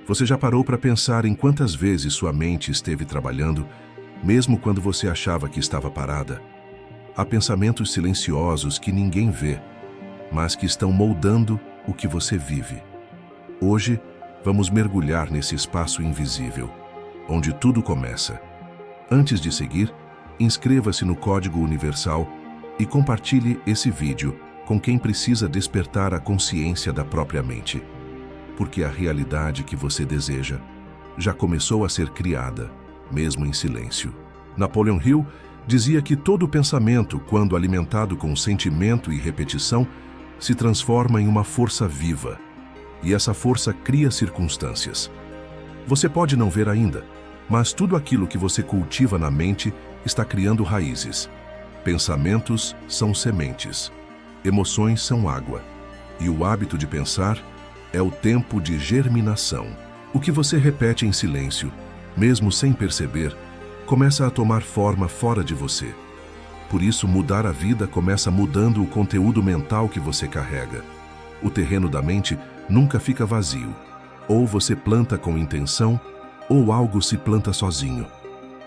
Você já parou para pensar em quantas vezes sua mente esteve trabalhando, mesmo quando você achava que estava parada? Há pensamentos silenciosos que ninguém vê, mas que estão moldando o que você vive. Hoje, vamos mergulhar nesse espaço invisível, onde tudo começa. Antes de seguir, inscreva-se no Código Universal e compartilhe esse vídeo com quem precisa despertar a consciência da própria mente. Porque a realidade que você deseja já começou a ser criada, mesmo em silêncio. Napoleon Hill dizia que todo pensamento, quando alimentado com sentimento e repetição, se transforma em uma força viva. E essa força cria circunstâncias. Você pode não ver ainda, mas tudo aquilo que você cultiva na mente está criando raízes. Pensamentos são sementes. Emoções são água. E o hábito de pensar é o tempo de germinação. O que você repete em silêncio, mesmo sem perceber, começa a tomar forma fora de você. Por isso, mudar a vida começa mudando o conteúdo mental que você carrega. O terreno da mente nunca fica vazio. Ou você planta com intenção, ou algo se planta sozinho.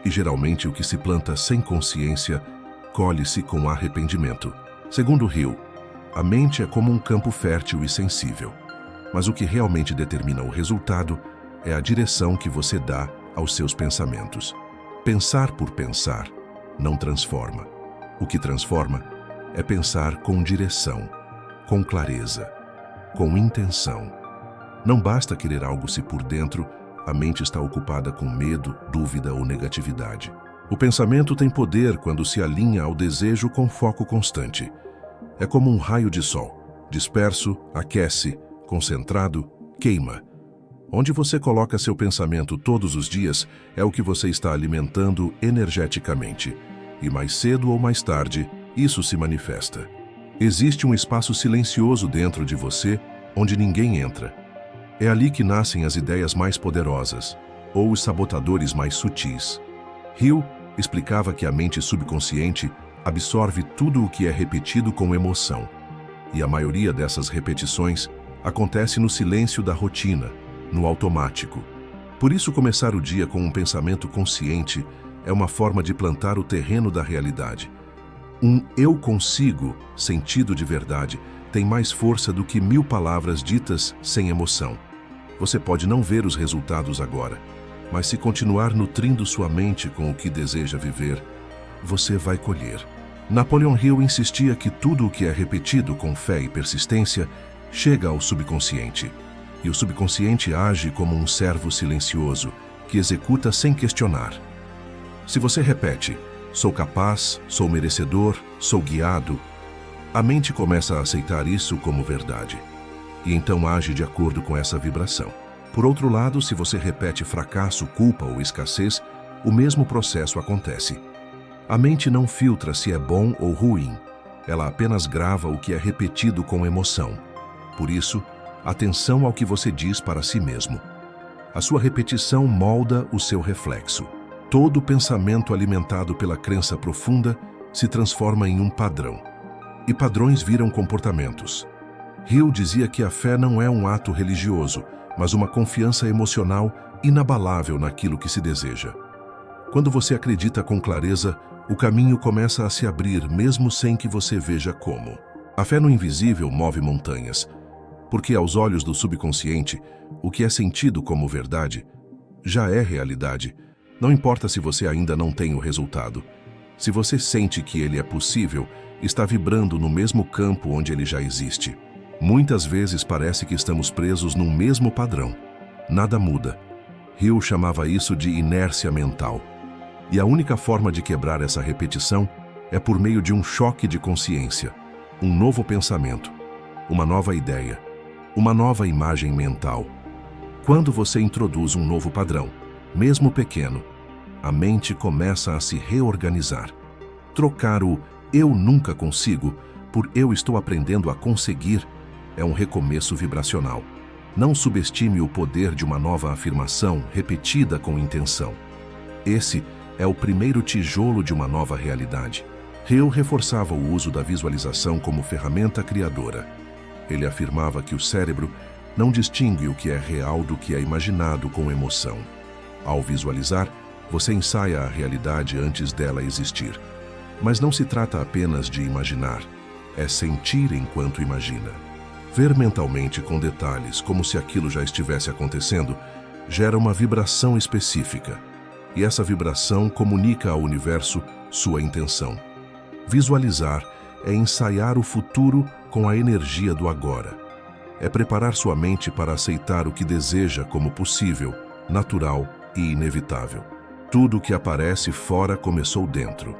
E geralmente o que se planta sem consciência, colhe-se com arrependimento. Segundo Hill, a mente é como um campo fértil e sensível. Mas o que realmente determina o resultado é a direção que você dá aos seus pensamentos. Pensar por pensar não transforma. O que transforma é pensar com direção, com clareza, com intenção. Não basta querer algo se por dentro a mente está ocupada com medo, dúvida ou negatividade. O pensamento tem poder quando se alinha ao desejo com foco constante. É como um raio de sol. Disperso, aquece, concentrado, queima. Onde você coloca seu pensamento todos os dias é o que você está alimentando energeticamente. E mais cedo ou mais tarde, isso se manifesta. Existe um espaço silencioso dentro de você onde ninguém entra. É ali que nascem as ideias mais poderosas, ou os sabotadores mais sutis. Hill explicava que a mente subconsciente absorve tudo o que é repetido com emoção. E a maioria dessas repetições acontece no silêncio da rotina, no automático. Por isso, começar o dia com um pensamento consciente é uma forma de plantar o terreno da realidade. Um eu consigo, sentido de verdade, tem mais força do que 1000 palavras ditas sem emoção. Você pode não ver os resultados agora, mas se continuar nutrindo sua mente com o que deseja viver, você vai colher. Napoleon Hill insistia que tudo o que é repetido com fé e persistência chega ao subconsciente. E o subconsciente age como um servo silencioso, que executa sem questionar. Se você repete, sou capaz, sou merecedor, sou guiado, a mente começa a aceitar isso como verdade. E então age de acordo com essa vibração. Por outro lado, se você repete fracasso, culpa ou escassez, o mesmo processo acontece. A mente não filtra se é bom ou ruim. Ela apenas grava o que é repetido com emoção. Por isso, atenção ao que você diz para si mesmo. A sua repetição molda o seu reflexo. Todo pensamento alimentado pela crença profunda se transforma em um padrão. E padrões viram comportamentos. Hill dizia que a fé não é um ato religioso, mas uma confiança emocional inabalável naquilo que se deseja. Quando você acredita com clareza, o caminho começa a se abrir mesmo sem que você veja como. A fé no invisível move montanhas, porque aos olhos do subconsciente, o que é sentido como verdade já é realidade. Não importa se você ainda não tem o resultado. Se você sente que ele é possível, está vibrando no mesmo campo onde ele já existe. Muitas vezes parece que estamos presos num mesmo padrão. Nada muda. Hill chamava isso de inércia mental. E a única forma de quebrar essa repetição é por meio de um choque de consciência, um novo pensamento, uma nova ideia, uma nova imagem mental. Quando você introduz um novo padrão, mesmo pequeno, a mente começa a se reorganizar. Trocar o eu nunca consigo por eu estou aprendendo a conseguir é um recomeço vibracional. Não subestime o poder de uma nova afirmação repetida com intenção. Esse é o primeiro tijolo de uma nova realidade. Hill reforçava o uso da visualização como ferramenta criadora. Ele afirmava que o cérebro não distingue o que é real do que é imaginado com emoção. Ao visualizar, você ensaia a realidade antes dela existir. Mas não se trata apenas de imaginar, é sentir enquanto imagina. Ver mentalmente com detalhes, como se aquilo já estivesse acontecendo, gera uma vibração específica. E essa vibração comunica ao universo sua intenção. Visualizar é ensaiar o futuro com a energia do agora. É preparar sua mente para aceitar o que deseja como possível, natural e inevitável. Tudo o que aparece fora começou dentro.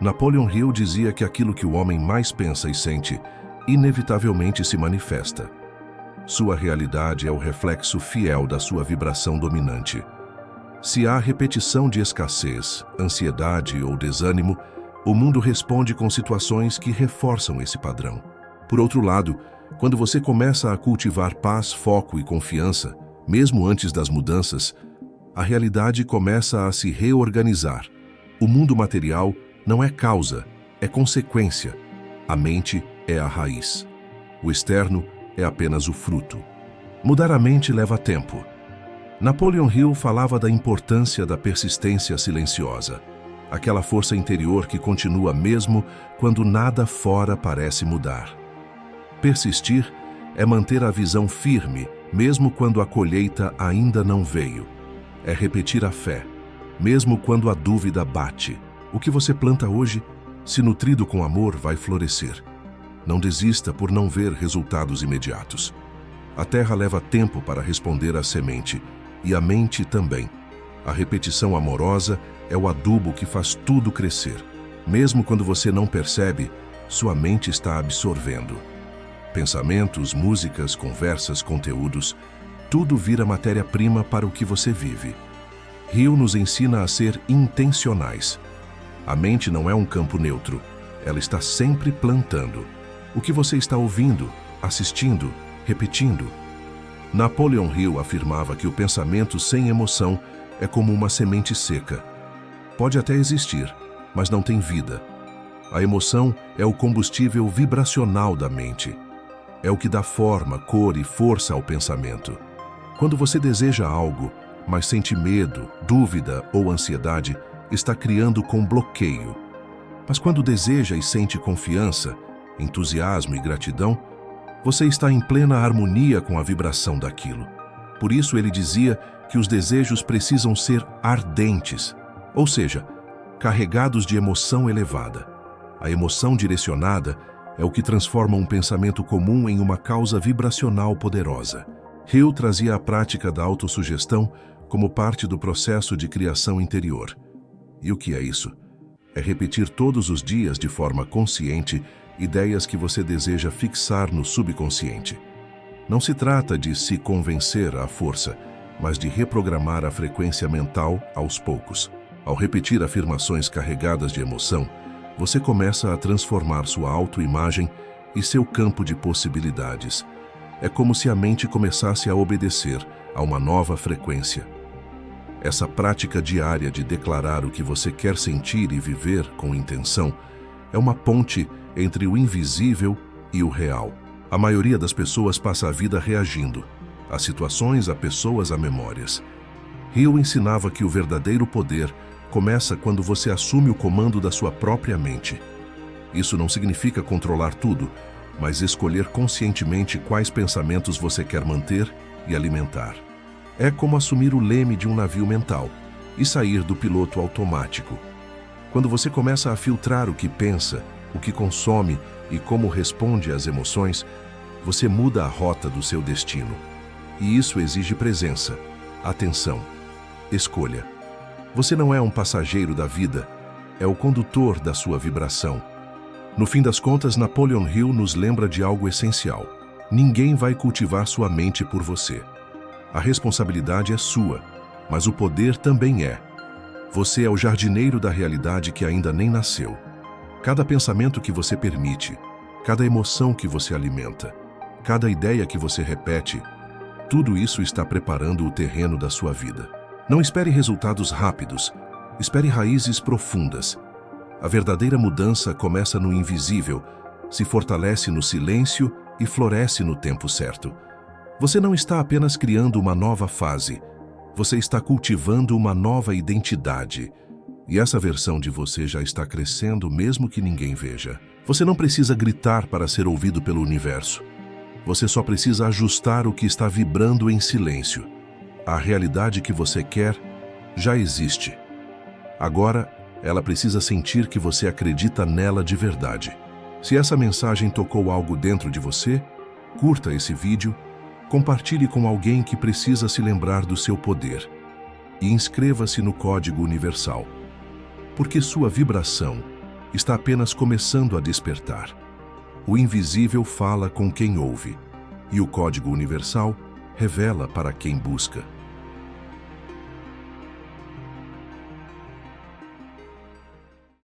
Napoleon Hill dizia que aquilo que o homem mais pensa e sente, inevitavelmente se manifesta. Sua realidade é o reflexo fiel da sua vibração dominante. Se há repetição de escassez, ansiedade ou desânimo, o mundo responde com situações que reforçam esse padrão. Por outro lado, quando você começa a cultivar paz, foco e confiança, mesmo antes das mudanças, a realidade começa a se reorganizar. O mundo material não é causa, é consequência. A mente é a raiz. O externo é apenas o fruto. Mudar a mente leva tempo. Napoleon Hill falava da importância da persistência silenciosa, aquela força interior que continua mesmo quando nada fora parece mudar. Persistir é manter a visão firme, mesmo quando a colheita ainda não veio. É repetir a fé, mesmo quando a dúvida bate. O que você planta hoje, se nutrido com amor, vai florescer. Não desista por não ver resultados imediatos. A terra leva tempo para responder à semente, e a mente também. A repetição amorosa é o adubo que faz tudo crescer. Mesmo quando você não percebe, sua mente está absorvendo. Pensamentos, músicas, conversas, conteúdos, tudo vira matéria-prima para o que você vive. Hill nos ensina a ser intencionais. A mente não é um campo neutro, ela está sempre plantando. O que você está ouvindo, assistindo, repetindo? Napoleon Hill afirmava que o pensamento sem emoção é como uma semente seca. Pode até existir, mas não tem vida. A emoção é o combustível vibracional da mente. É o que dá forma, cor e força ao pensamento. Quando você deseja algo, mas sente medo, dúvida ou ansiedade, está criando com bloqueio. Mas quando deseja e sente confiança, entusiasmo e gratidão, você está em plena harmonia com a vibração daquilo. Por isso ele dizia que os desejos precisam ser ardentes, ou seja, carregados de emoção elevada. A emoção direcionada é o que transforma um pensamento comum em uma causa vibracional poderosa. Hill trazia a prática da autossugestão como parte do processo de criação interior. E o que é isso? É repetir todos os dias de forma consciente ideias que você deseja fixar no subconsciente. Não se trata de se convencer à força, mas de reprogramar a frequência mental aos poucos. Ao repetir afirmações carregadas de emoção, você começa a transformar sua autoimagem e seu campo de possibilidades. É como se a mente começasse a obedecer a uma nova frequência. Essa prática diária de declarar o que você quer sentir e viver com intenção é uma ponte entre o invisível e o real. A maioria das pessoas passa a vida reagindo, a situações, a pessoas, a memórias. Hill ensinava que o verdadeiro poder começa quando você assume o comando da sua própria mente. Isso não significa controlar tudo, mas escolher conscientemente quais pensamentos você quer manter e alimentar. É como assumir o leme de um navio mental e sair do piloto automático. Quando você começa a filtrar o que pensa, o que consome e como responde às emoções, você muda a rota do seu destino. E isso exige presença, atenção, escolha. Você não é um passageiro da vida, é o condutor da sua vibração. No fim das contas, Napoleon Hill nos lembra de algo essencial. Ninguém vai cultivar sua mente por você. A responsabilidade é sua, mas o poder também é. Você é o jardineiro da realidade que ainda nem nasceu. Cada pensamento que você permite, cada emoção que você alimenta, cada ideia que você repete, tudo isso está preparando o terreno da sua vida. Não espere resultados rápidos, espere raízes profundas. A verdadeira mudança começa no invisível, se fortalece no silêncio e floresce no tempo certo. Você não está apenas criando uma nova fase, você está cultivando uma nova identidade. E essa versão de você já está crescendo mesmo que ninguém veja. Você não precisa gritar para ser ouvido pelo universo. Você só precisa ajustar o que está vibrando em silêncio. A realidade que você quer já existe. Agora, ela precisa sentir que você acredita nela de verdade. Se essa mensagem tocou algo dentro de você, curta esse vídeo, compartilhe com alguém que precisa se lembrar do seu poder e inscreva-se no Código Universal, porque sua vibração está apenas começando a despertar. O invisível fala com quem ouve, e o Código Universal revela para quem busca.